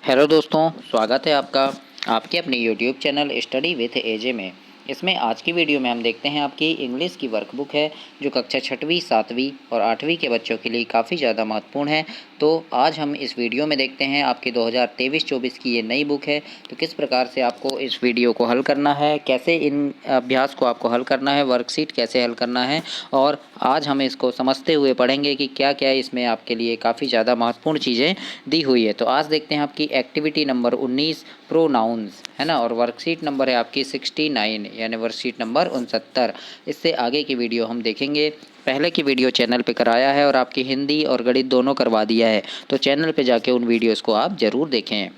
Hello दोस्तों, स्वागत है आपका आपके अपने यूट्यूब चैनल स्टडी विथ एजे में। इसमें आज की वीडियो में हम देखते हैं आपकी इंग्लिश की वर्कबुक है जो कक्षा 6वीं 7वीं और 8वीं के बच्चों के लिए काफ़ी ज़्यादा महत्वपूर्ण है। तो आज हम इस वीडियो में देखते हैं आपकी 2023-24 की ये नई बुक है, तो किस प्रकार से आपको इस वीडियो को हल करना है, कैसे इन अभ्यास को आपको हल करना है, वर्कशीट कैसे हल करना है, और आज हम इसको समझते हुए पढ़ेंगे कि क्या क्या इसमें आपके लिए काफ़ी ज़्यादा महत्वपूर्ण चीज़ें दी हुई है। तो आज देखते हैं आपकी एक्टिविटी नंबर 19 प्रोनाउंस है ना, और वर्कशीट नंबर है आपकी 69 यानी वर्कशीट नंबर 69। इससे आगे की वीडियो हम देखेंगे। पहले की वीडियो चैनल पे कराया है और आपकी हिंदी और गणित दोनों करवा दिया है, तो चैनल पे जाके उन वीडियोस को आप ज़रूर देखें।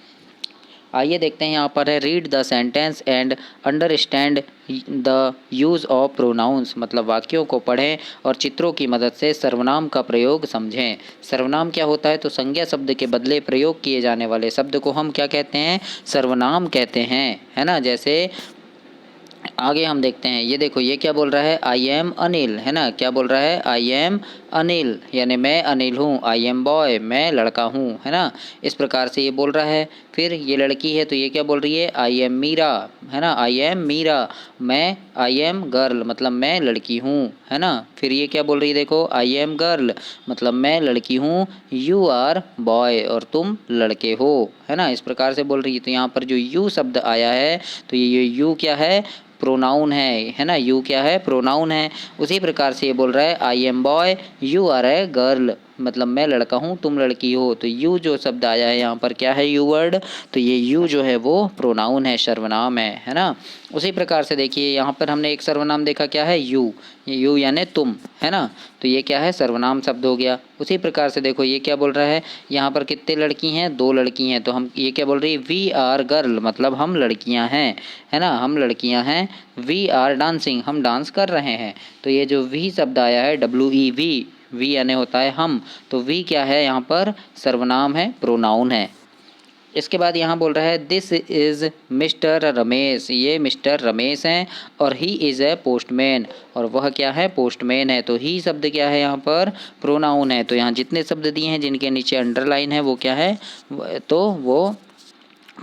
आइए देखते हैं, यहाँ पर है read the sentence and understand the use of pronouns, मतलब वाक्यों को पढ़ें और चित्रों की मदद से सर्वनाम का प्रयोग समझें। सर्वनाम क्या होता है? तो संज्ञा शब्द के बदले प्रयोग किए जाने वाले शब्द को हम क्या कहते हैं? सर्वनाम कहते हैं, है ना। जैसे आगे हम देखते हैं, ये देखो ये क्या बोल रहा है? आई एम अनिल, है ना। क्या बोल रहा है? आई एम अनिल यानी मैं अनिल हूँ। आई एम बॉय, मैं लड़का हूँ, है ना। इस प्रकार से ये बोल रहा है। फिर ये लड़की है तो ये क्या बोल रही है? आई एम मीरा, है ना। आई एम मीरा, मैं आई एम गर्ल मतलब मैं लड़की हूँ, है ना। फिर ये क्या बोल रही है? देखो आई एम गर्ल मतलब मैं लड़की हूँ। यू आर बॉय और तुम लड़के हो, है ना। इस प्रकार से बोल रही है। तो यहाँ पर जो यू शब्द आया है तो ये यू क्या है? प्रोनाउन है ना। यू क्या है? प्रोनाउन है। उसी प्रकार से ये बोल रहा है I am boy you are a girl, मतलब मैं लड़का हूँ तुम लड़की हो। तो यू जो शब्द आया है यहाँ पर क्या है? You word. तो ये यू जो है वो प्रोनाउन है, सर्वनाम है ना। उसी प्रकार से देखिए यहाँ पर हमने एक सर्वनाम देखा, क्या है? यू, यू यानी तुम, है ना। तो ये क्या है? सर्वनाम शब्द हो गया। उसी प्रकार से देखो ये क्या बोल रहा है? यहाँ पर कितने लड़की हैं? 2 लड़की हैं। तो हम ये क्या बोल रही है? वी आर गर्ल मतलब हम लड़कियाँ हैं, है ना, हम लड़कियां हैं। वी आर डांसिंग हम डांस कर रहे हैं। तो ये जो वी शब्द आया है WEV, वी यानी होता है हम, तो वी क्या है? यहाँ पर सर्वनाम है, प्रोनाउन है। इसके बाद यहाँ बोल रहा है दिस इज़ मिस्टर रमेश, ये मिस्टर रमेश हैं और ही इज़ ए पोस्टमैन, और वह क्या है? पोस्टमैन है। तो ही शब्द क्या है? यहाँ पर प्रोनाउन है। तो यहाँ जितने शब्द दिए हैं जिनके नीचे अंडरलाइन है वो क्या है? तो वो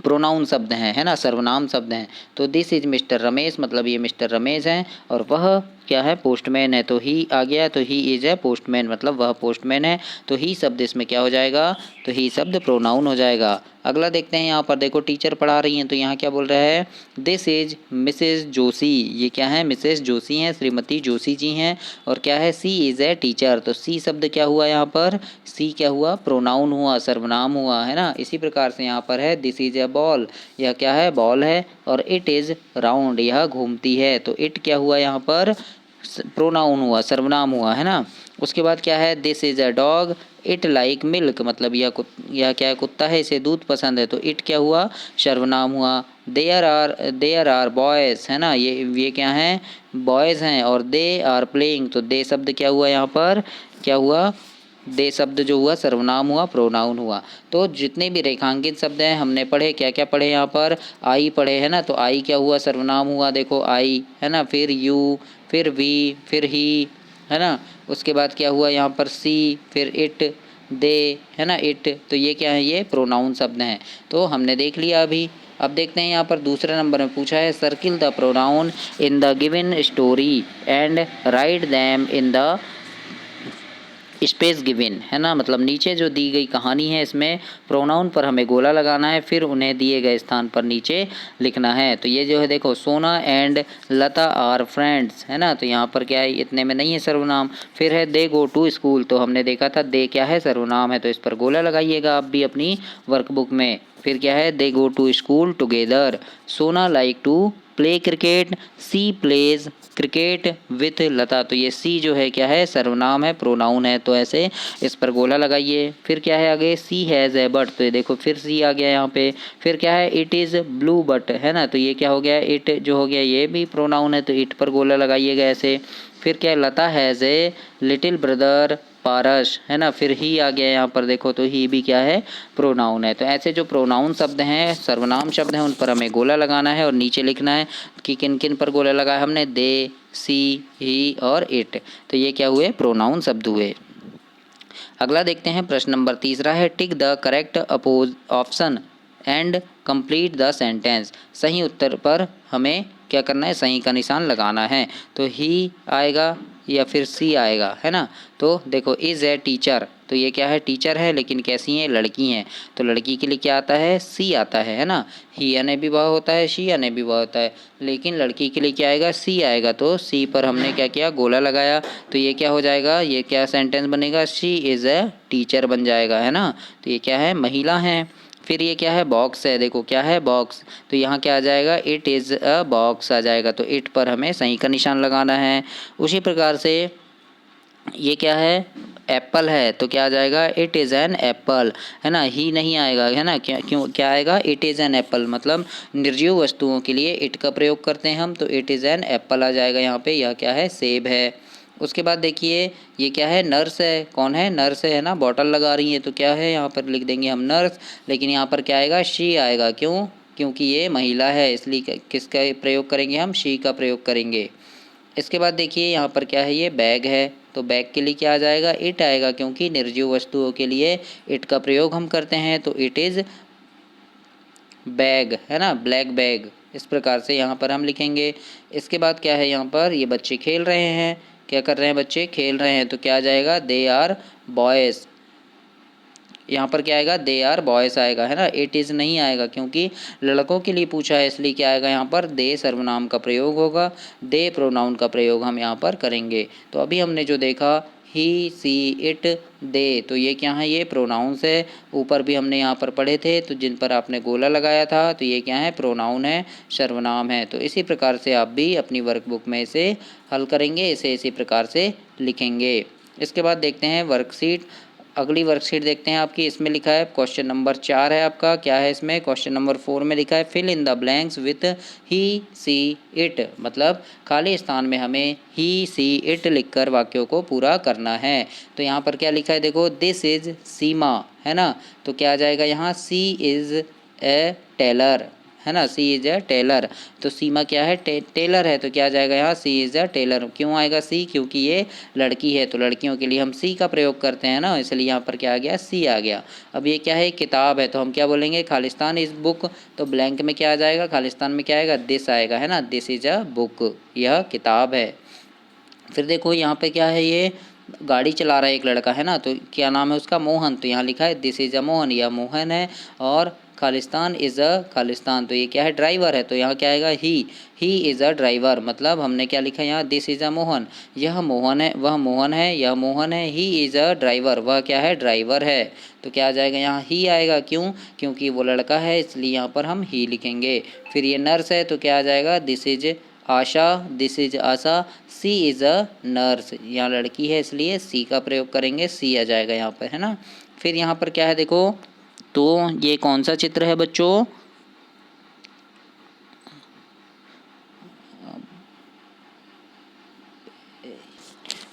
प्रोनाउन शब्द हैं, है ना, सर्वनाम शब्द हैं। तो दिस इज मिस्टर रमेश मतलब ये मिस्टर रमेश हैं, और वह क्या है? पोस्टमैन है। तो ही आ गया, तो ही इज ए पोस्टमैन मतलब वह पोस्टमैन है। तो ही शब्द इसमें क्या हो जाएगा? तो ही शब्द प्रोनाउन हो जाएगा। अगला देखते हैं, यहाँ पर देखो टीचर पढ़ा रही हैं तो यहाँ क्या बोल रहा है? दिस इज मिसेज जोशी, ये क्या है? मिसेज जोशी हैं, श्रीमती जोशी जी हैं। और क्या है? सी इज ए टीचर, तो सी शब्द क्या हुआ यहाँ पर? सी क्या हुआ? प्रोनाउन हुआ, सर्वनाम हुआ, है ना। इसी प्रकार से यहाँ पर है दिस इज ए बॉल, यह क्या है? बॉल है। और इट इज़ राउंड, यह घूमती है। तो इट क्या हुआ यहाँ पर? प्रोनाउन हुआ, सर्वनाम हुआ, है ना। उसके बाद क्या है? This is a dog it like milk मतलब यह क्या है? कुत्ता है, इसे दूध पसंद है। तो इट क्या हुआ? सर्वनाम हुआ। देयर आर बॉयज़, है ना, ये क्या हैं? बॉयज़ हैं। और दे आर प्लेइंग, तो दे शब्द क्या हुआ यहाँ पर? क्या हुआ? दे शब्द जो हुआ सर्वनाम हुआ, प्रोनाउन हुआ। तो जितने भी रेखांकित शब्द हैं हमने पढ़े, क्या क्या पढ़े यहाँ पर? आई पढ़े, है ना। तो आई क्या हुआ? सर्वनाम हुआ, देखो आई, है ना। फिर यू, फिर वी, फिर ही, है ना। उसके बाद क्या हुआ यहाँ पर? सी, फिर इट, दे, है ना, इट। तो ये क्या है? ये प्रोनाउन शब्द हैं। तो हमने देख लिया अभी। अब देखते हैं यहाँ पर दूसरे नंबर में पूछा है circle the pronoun in the given story and right them in the space given, है ना, मतलब नीचे जो दी गई कहानी है इसमें प्रोनाउन पर हमें गोला लगाना है, फिर उन्हें दिए गए स्थान पर नीचे लिखना है। तो ये जो है देखो, सोना एंड लता आर फ्रेंड्स, है ना। तो यहाँ पर क्या है? इतने में नहीं है सर्वनाम। फिर है दे गो टू स्कूल, तो हमने देखा था दे क्या है? सर्वनाम है। तो इस पर गोला लगाइएगा आप भी अपनी वर्कबुक में। फिर क्या है? They go to school together. Sona like to play cricket, she plays cricket with Lata. तो ये सी जो है क्या है? सर्वनाम है, प्रोनाउन है। तो ऐसे इस पर गोला लगाइए। फिर क्या है आगे? सी हैज़ ए बट, तो ये देखो फिर सी आ गया यहाँ पे। फिर क्या है? इट इज़ ब्लू बट, है ना। तो ये क्या हो गया? इट जो हो गया ये भी प्रोनाउन है, तो इट पर गोला लगाइएगा ऐसे। फिर क्या है? लता हैज़ ए लिटिल ब्रदर पारस, है ना। फिर ही आ गया यहाँ पर, देखो तो ही भी क्या है? प्रोनाउन है। तो ऐसे जो प्रोनाउन शब्द हैं, सर्वनाम शब्द हैं, उन पर हमें गोला लगाना है और नीचे लिखना है कि किन किन पर गोला लगाया हमने? दे, सी, ही और इट। तो ये क्या हुए? प्रोनाउन शब्द हुए। अगला देखते हैं, प्रश्न नंबर तीसरा है tick the correct oppose option and complete the sentence. सही उत्तर पर हमें क्या करना है, सही का निशान लगाना है। तो ही आएगा या फिर सी आएगा, है ना। तो देखो इज़ ए टीचर, तो ये क्या है, टीचर है लेकिन कैसी हैं, लड़की हैं। तो लड़की के लिए क्या आता है, सी आता है ना। ही अनैभिभाव होता है, शी अनैभिभाव होता है, लेकिन लड़की के लिए क्या आएगा, सी आएगा। तो सी पर हमने क्या किया, गोला लगाया। तो ये क्या हो जाएगा, ये क्या सेंटेंस बनेगा, शी इज़ ए टीचर बन जाएगा, है ना। तो ये क्या है, महिला है। फिर ये क्या है, बॉक्स है, देखो क्या है, बॉक्स। तो यहाँ क्या आ जाएगा, इट इज़ अ बॉक्स आ जाएगा। तो इट पर हमें सही का निशान लगाना है। उसी प्रकार से ये क्या है, एप्पल है, तो क्या आ जाएगा, इट इज़ एन एप्पल, है ना। ही नहीं आएगा, है ना, क्यों क्या आएगा, इट इज़ एन एप्पल, मतलब निर्जीव वस्तुओं के लिए इट का प्रयोग करते हैं हम। तो इट इज़ एन एप्पल आ जाएगा यहाँ पे। यह क्या है, सेब है। उसके बाद देखिए ये क्या है, नर्स है। कौन है, नर्स है ना, बॉटल लगा रही है। तो क्या है, यहाँ पर लिख देंगे हम नर्स, लेकिन यहाँ पर क्या आएगा, शी आएगा। क्यों, क्योंकि ये महिला है, इसलिए किसका प्रयोग करेंगे हम, शी का प्रयोग करेंगे। इसके बाद देखिए यहाँ पर क्या है, ये बैग है। तो बैग के लिए क्या आ जाएगा, इट आएगा, क्योंकि निर्जीव वस्तुओं के लिए इट का प्रयोग हम करते हैं। तो इट इज़ बैग, है ना, ब्लैक बैग। इस प्रकार से यहाँ पर हम लिखेंगे। इसके बाद क्या है, यहाँ पर ये बच्चे खेल रहे हैं। क्या कर रहे हैं, बच्चे खेल रहे हैं। तो क्या आ जाएगा, दे आर बॉयज़। यहाँ पर क्या आएगा, दे आर बॉयस आएगा, है ना। इट इज़ नहीं आएगा, क्योंकि लड़कों के लिए पूछा है, इसलिए क्या आएगा, यहाँ पर दे सर्वनाम का प्रयोग होगा, दे प्रोनाउन का प्रयोग हम यहाँ पर करेंगे। तो अभी हमने जो देखा, ही सी इट दे, तो ये क्या है, ये प्रोनाउंस है। ऊपर भी हमने यहाँ पर पढ़े थे, तो जिन पर आपने गोला लगाया था, तो ये क्या है, प्रोनाउन है, सर्वनाम है। तो इसी प्रकार से आप भी अपनी वर्कबुक में इसे हल करेंगे, इसे इसी प्रकार से लिखेंगे। इसके बाद देखते हैं वर्कशीट। अगली वर्कशीट देखते हैं आपकी। इसमें लिखा है क्वेश्चन नंबर 4 है आपका। क्या है इसमें, क्वेश्चन नंबर 4 में लिखा है fill in the blanks with he she it, मतलब खाली स्थान में हमें ही सी इट लिखकर वाक्यों को पूरा करना है। तो यहाँ पर क्या लिखा है, देखो दिस इज सीमा, है ना। तो क्या आ जाएगा यहाँ, सी इज़ ए टेलर, है ना, सी इज़ ए टेलर। तो सीमा क्या है, टेलर है। तो क्या आ जाएगा यहाँ, सी इज़ अ टेलर। क्यों आएगा सी, क्योंकि ये लड़की है। तो लड़कियों के लिए हम सी का प्रयोग करते हैं ना, इसलिए यहाँ पर क्या आ गया, सी आ गया। अब ये क्या है, किताब है। तो हम क्या बोलेंगे, खालिस्तान इज़ बुक। तो ब्लैंक में क्या आ जाएगा, खालिस्तान में क्या आएगा, दिस आएगा, है ना, दिस इज़ अ बुक, यह किताब है। फिर देखो यहाँ पे क्या है, ये गाड़ी चला रहा है एक लड़का, है ना। तो क्या नाम है उसका, मोहन। तो यहाँ लिखा है दिस इज़ अ मोहन, यह मोहन है। और खालिस्तान इज़ अ खालिस्तान, तो ये क्या है, ड्राइवर है। तो यहाँ क्या आएगा, ही इज़ अ ड्राइवर, मतलब हमने क्या लिखा है यहाँ, दिस इज़ अ मोहन, यह मोहन है, वह मोहन है, यह मोहन है। ही इज़ अ ड्राइवर, वह क्या है, ड्राइवर है। तो क्या आ जाएगा यहाँ, ही आएगा। क्यों, क्योंकि वो लड़का है, इसलिए यहाँ पर हम ही लिखेंगे। फिर ये नर्स है, तो क्या आ जाएगा, this is Asha, this is Asha, she is a nurse, यहाँ लड़की है इसलिए सी का प्रयोग करेंगे, सी आ जाएगा यहाँ पर, है ना। फिर यहाँ पर क्या है देखो, तो ये कौन सा चित्र है बच्चों,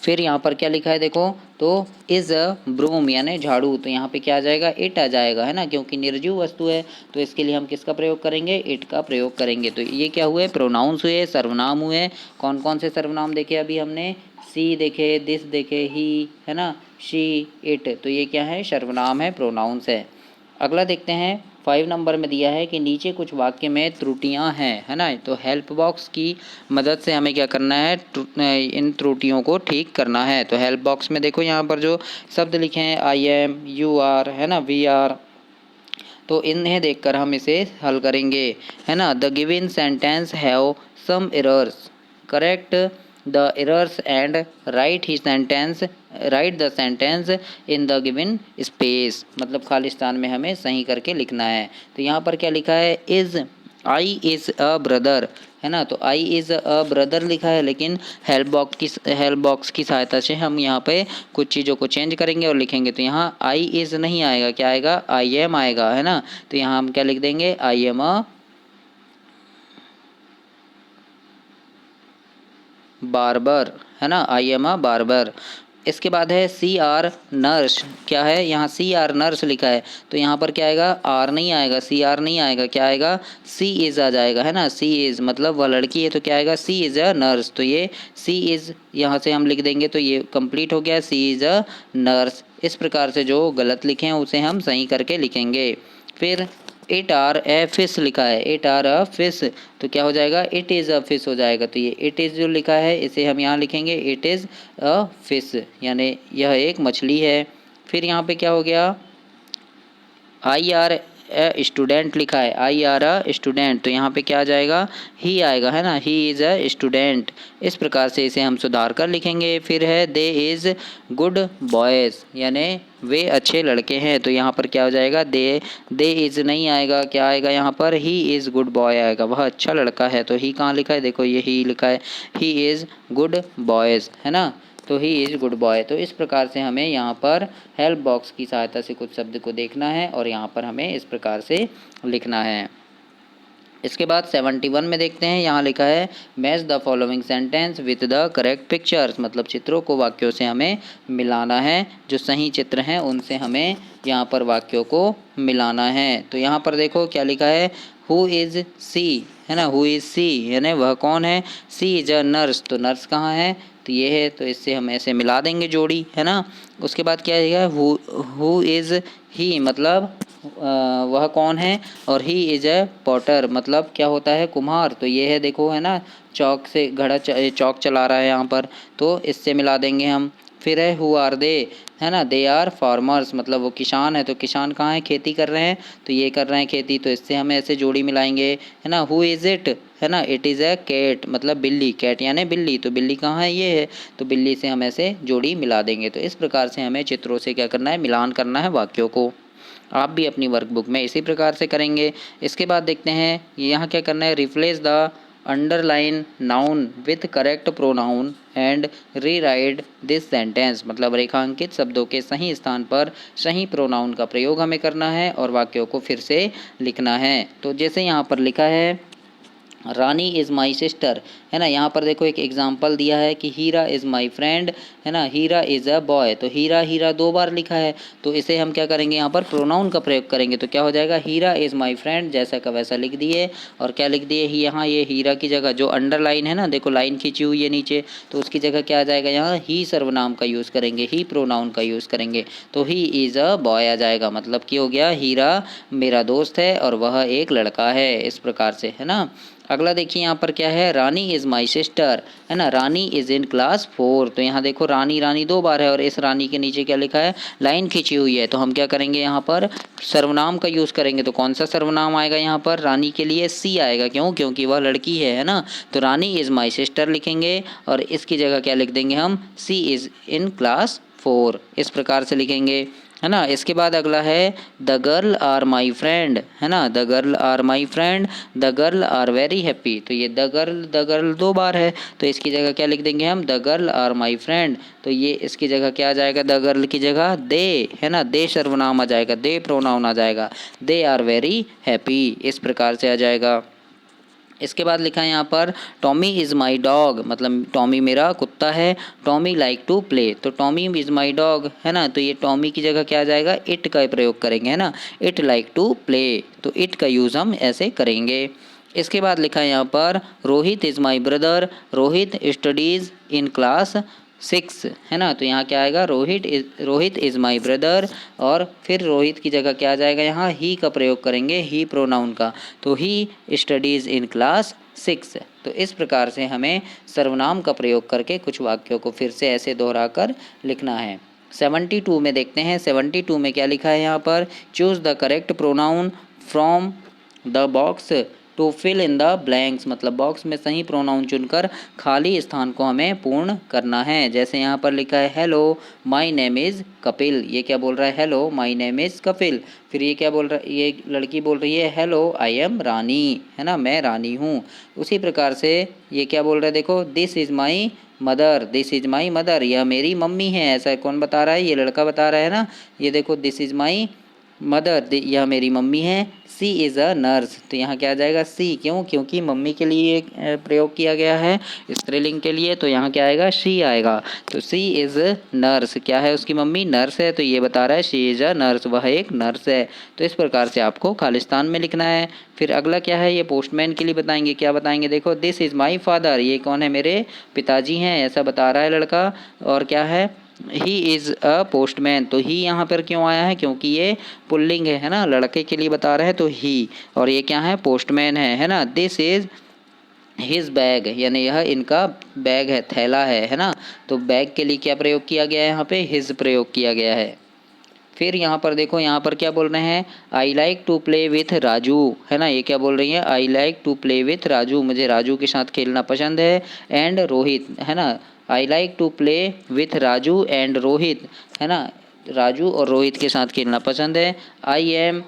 फिर यहाँ पर क्या लिखा है देखो, तो इज़ अ ब्रूम यानी झाड़ू। तो यहाँ पे क्या आ जाएगा, इट आ जाएगा, है ना, क्योंकि निर्जीव वस्तु है। तो इसके लिए हम किसका प्रयोग करेंगे, इट का प्रयोग करेंगे। तो ये क्या हुए, प्रोनाउंस हुए, सर्वनाम हुए। कौन कौन से सर्वनाम देखे अभी हमने, सी देखे, दिस देखे, ही, है ना, शी, इट। तो ये क्या है, सर्वनाम है, प्रोनाउंस है। अगला देखते हैं 5 नंबर में दिया है कि नीचे कुछ वाक्य में त्रुटियां हैं, है ना। तो हेल्प बॉक्स की मदद से हमें क्या करना है, इन त्रुटियों को ठीक करना है। तो हेल्प बॉक्स में देखो यहाँ पर जो शब्द लिखे हैं, आई एम, यू आर, है ना, वी आर, तो इन्हें देखकर हम इसे हल करेंगे, है ना। The given sentence have some errors, correct the errors and write the sentence in the given space, मतलब खालिस्तान में हमें सही करके लिखना है। तो यहाँ पर क्या लिखा है, is, I is a brother, है ना। तो आई इज़ अ ब्रदर लिखा है, लेकिन हेल्प बॉक्स की सहायता से हम यहाँ पे कुछ चीज़ों को चेंज करेंगे और लिखेंगे। तो यहाँ आई इज़ नहीं आएगा, क्या आएगा, आई एम आएगा, है ना। तो यहाँ हम क्या लिख देंगे, आई एम अ बार्बर, है ना, आई एम अ बार्बर। इसके बाद है सी आर नर्स, क्या है यहाँ, सी आर नर्स लिखा है। तो यहाँ पर क्या आएगा, आर नहीं आएगा, सी आर नहीं आएगा, क्या आएगा, सी इज़ आ जाएगा, है ना। सी इज़ मतलब वह लड़की है, तो क्या आएगा, सी इज़ अ नर्स। तो ये सी इज़ यहाँ से हम लिख देंगे, तो ये कंप्लीट हो गया, सी इज़ अ नर्स। इस प्रकार से जो गलत लिखे हैं उसे हम सही करके लिखेंगे। फिर इट आर ए फिश लिखा है, इट आर अ फिश, तो क्या हो जाएगा, इट इज़ अ फिश हो जाएगा। तो ये इट इज़ जो लिखा है इसे हम यहाँ लिखेंगे इट इज़ अ फिश, यानी यह एक मछली है। फिर यहाँ पे क्या हो गया, आई आर ए स्टूडेंट लिखा है, आई आर अ स्टूडेंट, तो यहाँ पे क्या आ जाएगा, ही आएगा, है ना, ही इज़ अ स्टूडेंट। इस प्रकार से इसे हम सुधार कर लिखेंगे। फिर है दे इज़ गुड बॉयज़, यानी वे अच्छे लड़के हैं, तो यहाँ पर क्या हो जाएगा, दे इज़ नहीं आएगा, क्या आएगा यहाँ पर, ही इज़ गुड बॉय आएगा, वह अच्छा लड़का है। तो ही कहाँ लिखा है, देखो ये ही लिखा है, ही इज़ गुड बॉयज़, है ना, तो ही इज़ गुड बॉय। तो इस प्रकार से हमें यहाँ पर हेल्प बॉक्स की सहायता से कुछ शब्द को देखना है और यहाँ पर हमें इस प्रकार से लिखना है। इसके बाद 71 में देखते हैं, यहाँ लिखा है match the following sentence with the correct pictures, मतलब चित्रों को वाक्यों से हमें मिलाना है, जो सही चित्र हैं उनसे हमें यहाँ पर वाक्यों को मिलाना है। तो यहाँ पर देखो क्या लिखा है, हु इज़ सी, है ना, हु इज़ सी यानी वह कौन है, सी इज अ नर्स, तो नर्स कहाँ है, तो ये है, तो इससे हम ऐसे मिला देंगे जोड़ी, है ना। उसके बाद क्या है, हु इज़ ही, मतलब वह कौन है, और ही इज़ ए पॉटर, मतलब क्या होता है, कुम्हार, तो ये है, देखो है ना, चौक से चौक चला रहा है यहाँ पर, तो इससे मिला देंगे हम। फिर है हु आर दे, है ना, दे आर फार्मर्स, मतलब वो किसान है, तो किसान कहाँ है, खेती कर रहे हैं, तो ये कर रहे हैं खेती, तो इससे हम ऐसे जोड़ी मिलाएंगे, है ना। हु इज़ इट, है ना, इट इज़ ए कैट, मतलब बिल्ली, कैट यानी बिल्ली, तो बिल्ली कहाँ है, ये है, तो बिल्ली से हम ऐसे जोड़ी मिला देंगे। तो इस प्रकार से हमें चित्रों से क्या करना है, मिलान करना है वाक्यों को। आप भी अपनी वर्कबुक में इसी प्रकार से करेंगे। इसके बाद देखते हैं यहाँ क्या करना है, replace the underline noun with correct pronoun and rewrite this sentence, मतलब रेखांकित शब्दों के सही स्थान पर सही प्रोनाउन का प्रयोग हमें करना है और वाक्यों को फिर से लिखना है। तो जैसे यहाँ पर लिखा है रानी इज़ माई सिस्टर, है ना, यहाँ पर देखो एक एग्जाम्पल दिया है कि हीरा इज़ माई फ्रेंड, है ना, हीरा इज़ अ बॉय, तो हीरा हीरा दो बार लिखा है, तो इसे हम क्या करेंगे, यहाँ पर प्रोनाउन का प्रयोग करेंगे, तो क्या हो जाएगा, हीरा इज़ माई फ्रेंड, जैसा का वैसा लिख दिए। और क्या लिख दिए, यहाँ ये हीरा की जगह जो अंडरलाइन है ना, देखो लाइन खींची हुई है नीचे, तो उसकी जगह क्या आ जाएगा, यहाँ ही सर्वनाम का यूज़ करेंगे, ही प्रोनाउन का यूज़ करेंगे, तो ही इज़ अ बॉय आ जाएगा, मतलब कि हो गया हीरा मेरा दोस्त है और वह एक लड़का है, इस प्रकार से, है ना। अगला देखिए यहाँ पर क्या है, रानी इज़ माई सिस्टर, है ना, रानी इज़ इन क्लास 4, तो यहाँ देखो रानी रानी दो बार है और इस रानी के नीचे क्या लिखा है, लाइन खींची हुई है, तो हम क्या करेंगे, यहाँ पर सर्वनाम का यूज़ करेंगे। तो कौन सा सर्वनाम आएगा यहाँ पर, रानी के लिए सी आएगा, क्यों, क्योंकि वह लड़की है ना, तो रानी इज़ माई सिस्टर लिखेंगे और इसकी जगह क्या लिख देंगे हम, सी इज़ इन क्लास 4, इस प्रकार से लिखेंगे, है ना। इसके बाद अगला है the girl are my friend, है ना, the girl are my friend, the girl are very happy, तो ये द गर्ल दो बार है, तो इसकी जगह क्या लिख देंगे हम, the girl are my friend, तो ये इसकी जगह क्या आ जाएगा, द गर्ल की जगह दे, है ना, दे सर्वनाम आ जाएगा, दे प्रोनाउन आ जाएगा, दे आर वेरी हैप्पी, इस प्रकार से आ जाएगा। इसके बाद लिखा है यहाँ पर टॉमी इज़ माई डॉग, मतलब टॉमी मेरा कुत्ता है, टॉमी लाइक टू प्ले, तो टॉमी इज़ माई डॉग, है ना, तो ये टॉमी की जगह क्या आ जाएगा, इट का प्रयोग करेंगे, है ना, इट लाइक टू प्ले, तो इट का यूज़ हम ऐसे करेंगे। इसके बाद लिखा है यहाँ पर Rohit is my brother, Rohit studies in class 6, है ना, तो यहाँ क्या आएगा, रोहित इज़ माई ब्रदर, और फिर रोहित की जगह क्या आ जाएगा, यहाँ ही का प्रयोग करेंगे, ही प्रोनाउन का, तो ही स्टडीज़ इन क्लास 6। तो इस प्रकार से हमें सर्वनाम का प्रयोग करके कुछ वाक्यों को फिर से ऐसे दोहरा कर लिखना है। 72 में देखते हैं, 72 में क्या लिखा है यहाँ पर, choose the correct pronoun from the box to fill in the blanks, मतलब बॉक्स में सही प्रोनाउन चुनकर खाली स्थान को हमें पूर्ण करना है। जैसे यहाँ पर लिखा है hello my name is Kapil, ये क्या बोल रहा है, hello my name is Kapil, फिर ये क्या बोल रहा है, ये लड़की बोल रही है हेलो आई एम रानी, है ना, मैं रानी हूँ। उसी प्रकार से ये क्या बोल रहा है, देखो this is my mother, this is my mother, यह मेरी मम्मी है, ऐसा कौन बता रहा है, ये लड़का बता रहा है ना, ये देखो दिस इज़ माई मदर, यह मेरी मम्मी है, सी इज़ अ नर्स, तो यहाँ क्या आ जाएगा, सी, क्यों, क्योंकि मम्मी के लिए प्रयोग किया गया है स्त्रीलिंग के लिए, तो यहाँ क्या आएगा, शी आएगा, तो सी इज़ नर्स, क्या है उसकी मम्मी, नर्स है, तो ये बता रहा है शी इज़ अ नर्स, वह एक नर्स है। तो इस प्रकार से आपको खालिस्तान में लिखना है। फिर अगला क्या है, ये पोस्टमैन के लिए बताएंगे, क्या बताएंगे, देखो दिस इज़ माई फादर, ये कौन है, मेरे पिताजी हैं, ऐसा बता रहा है लड़का, और क्या है, ही इज़ अ पोस्टमैन, तो ही यहाँ पर क्यों आया है, क्योंकि ये पुल्लिंग है ना, लड़के के लिए बता रहे हैं तो ही, और ये क्या है, पोस्टमैन है ना। दिस इज़ हिज बैग, यानी यह इनका बैग है, थैला है ना। तो बैग के लिए क्या प्रयोग किया गया है, यहाँ पे हिज प्रयोग किया गया है। फिर यहाँ पर देखो, यहाँ पर क्या बोल रहे हैं, I like to play with Raju, है ना। ये क्या बोल रही है, I like to play with Raju, मुझे राजू के साथ खेलना पसंद है। एंड रोहित, है ना, I like to play with Raju and Rohit, है ना, राजू और रोहित के साथ खेलना पसंद है। I am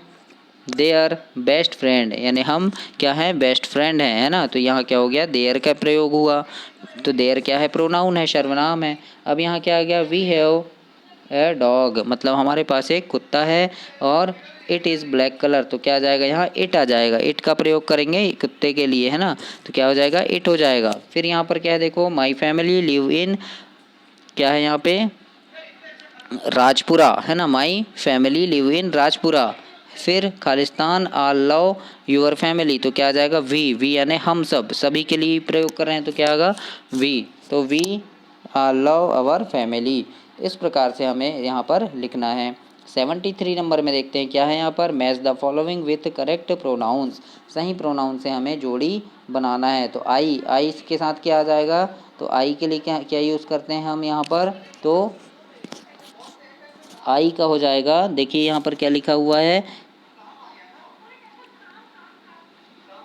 their best friend, यानी हम क्या हैं, बेस्ट फ्रेंड हैं, है ना। तो यहाँ क्या हो गया, देयर का प्रयोग हुआ। तो देयर क्या है, प्रोनाउन है, सर्वनाम है। अब यहाँ क्या आ गया, वी हैव ए डॉग, मतलब हमारे पास एक कुत्ता है, और इट इज़ ब्लैक कलर, तो क्या आ जाएगा, यहाँ इट आ जाएगा, इट का प्रयोग करेंगे कुत्ते के लिए, है ना। तो क्या हो जाएगा, इट हो जाएगा। फिर यहाँ पर क्या है, देखो, माई फैमिली लिव इन, क्या है यहाँ पे, राजपुरा, है ना, my family live in Rajpura. फिर Khalistan are love your family, तो क्या आ जाएगा, वी यानी हम सब, सभी के लिए प्रयोग कर रहे हैं, तो क्या आएगा, वी। तो we are love our family. इस प्रकार से हमें यहाँ पर लिखना है। 73 नंबर में देखते हैं क्या है यहाँ पर, match the following with correct pronouns, सही प्रोनाउन से हमें जोड़ी बनाना है। तो आई के साथ क्या आ जाएगा, तो आई के लिए क्या क्या यूज़ करते हैं हम यहाँ पर, तो आई का हो जाएगा, देखिए यहाँ पर क्या लिखा हुआ है,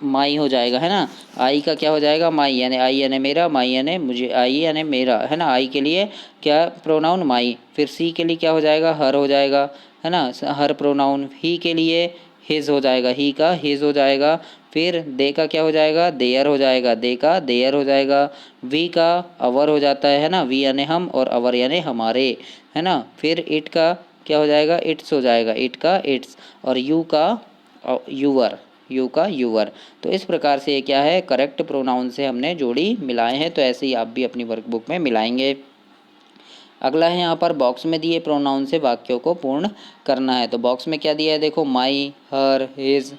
माई हो जाएगा, है ना। आई का क्या हो जाएगा, माई, यानी आई यानी मेरा, माई यानी मुझे, आई यानी मेरा, है ना। आई के लिए क्या प्रोनाउन, माई। फिर सी के लिए क्या हो जाएगा, हर हो जाएगा, है ना, हर प्रोनाउन। ही के लिए हिज हो जाएगा, ही का हिज हो जाएगा। फिर दे का क्या हो जाएगा, देयर हो जाएगा, दे का देयर हो जाएगा। वी का अवर हो जाता है ना, वी यानी हम, और अवर यानी हमारे, है ना। फिर इट का क्या हो जाएगा, इट्स हो जाएगा, इट का इट्स, और यू का यूवर, यू का यूवर। तो इस प्रकार से ये क्या है, करेक्ट प्रोनाउन से हमने जोड़ी मिलाए हैं। तो ऐसे ही आप भी अपनी वर्कबुक में मिलाएंगे। अगला है यहाँ पर बॉक्स में दिए प्रोनाउन से वाक्यों को पूर्ण करना है। तो बॉक्स में क्या दिया है, देखो, माई, हर, हिज,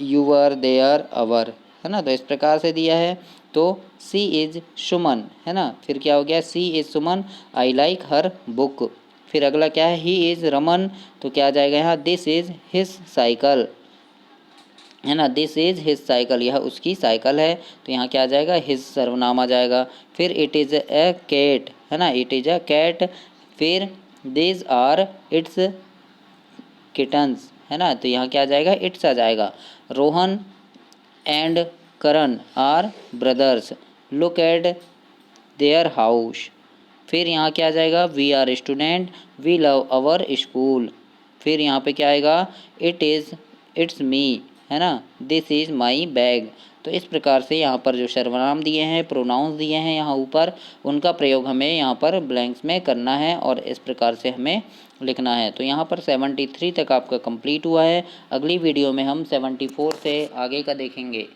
यूवर, देयर, अवर, है ना। तो इस प्रकार से दिया है। तो सी इज सुमन, है ना। फिर क्या हो गया, she is Suman, I like her book. फिर अगला क्या है, ही इज रमन, तो क्या आ जाएगा यहाँ, दिस इज हिज साइकिल, है ना, दिस इज हिज साइकिल, यह उसकी साइकिल है। तो यहाँ क्या आ जाएगा, हिज सर्वनाम आ जाएगा। फिर इट इज़ ए कैट, है ना, इट इज़ अ कैट। फिर दिस आर इट्स किटन्स, है ना, तो यहाँ क्या आ जाएगा, इट्स आ जाएगा। Rohan and Karan are brothers, look at their house. फिर यहाँ क्या आ जाएगा, we are student, we love our school. फिर यहाँ पे क्या आएगा, इट इज़ इट्स मी, है ना, दिस इज़ माई बैग। तो इस प्रकार से यहाँ पर जो सर्वनाम दिए हैं, प्रोनाउंस दिए हैं यहाँ ऊपर, उनका प्रयोग हमें यहाँ पर ब्लैंक्स में करना है, और इस प्रकार से हमें लिखना है। तो यहाँ पर 73 तक आपका कंप्लीट हुआ है। अगली वीडियो में हम 74 से आगे का देखेंगे।